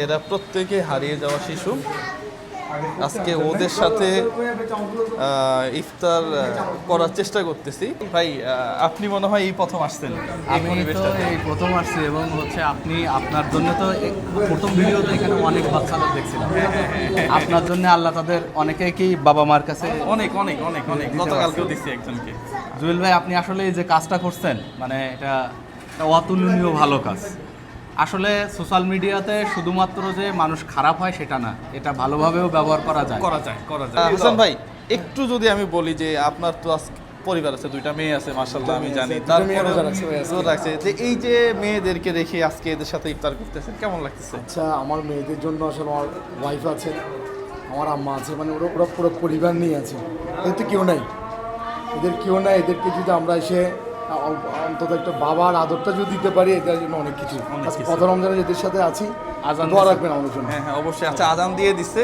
এরা প্রত্যেকে হারিয়ে যাওয়া শিশু। আজকে ওদের সাথে ইফতার করার চেষ্টা করতেছি। ভাই আপনি মনে হয় এই প্রথম আসছেন আমি তো এই প্রথম আসছি এবং হচ্ছে আপনি আপনার জন্য তো প্রথম ভিডিওতে এখানে অনেক বাচ্চাদের দেখছিলাম। আপনার জন্য আল্লাহ তাদের অনেকেই কি বাবা মার কাছে অনেক অনেক অনেক অনেক গতকালকেও দিচ্ছি একজনকে। জুয়েল ভাই, আপনি আসলে এই যে কাজটা করছেন মানে এটা অতুলনীয় ভালো কাজ। আসলে সোশ্যাল মিডিয়াতে শুধুমাত্র যে মানুষ খারাপ হয় সেটা না, এটা ভালোভাবেও ব্যবহার করা যায়। হাসান ভাই, একটু যদি আমি বলি যে আপনার তো পরিবার আছে, দুইটা মেয়ে আছে মাশাআল্লাহ, আমি জানি। তারপরে রাখছে যে এই যে মেয়েদেরকে রেখে আজকে এদের সাথে ইফতার করতেছেন, কেমন লাগতেছে? আচ্ছা, আমার মেয়েদের জন্য আসলে আমার ওয়াইফ আছে, আমার আম্মা আছে, মানে ওরা ওরা পুরো পরিবার নিয়ে আছে। এদের তো কেউ নাই, এদেরকে যদি আমরা এসে অন্তত একটা বাবার আদরটা যদি দিতে পারি, এটার জন্য অনেক কিছু। কত রমজানে এদের সাথে আছি, আজান দোয়া রাখবেন আমাদের জন্য। হ্যাঁ হ্যাঁ অবশ্যই। আচ্ছা, আজান দিয়ে দিচ্ছে।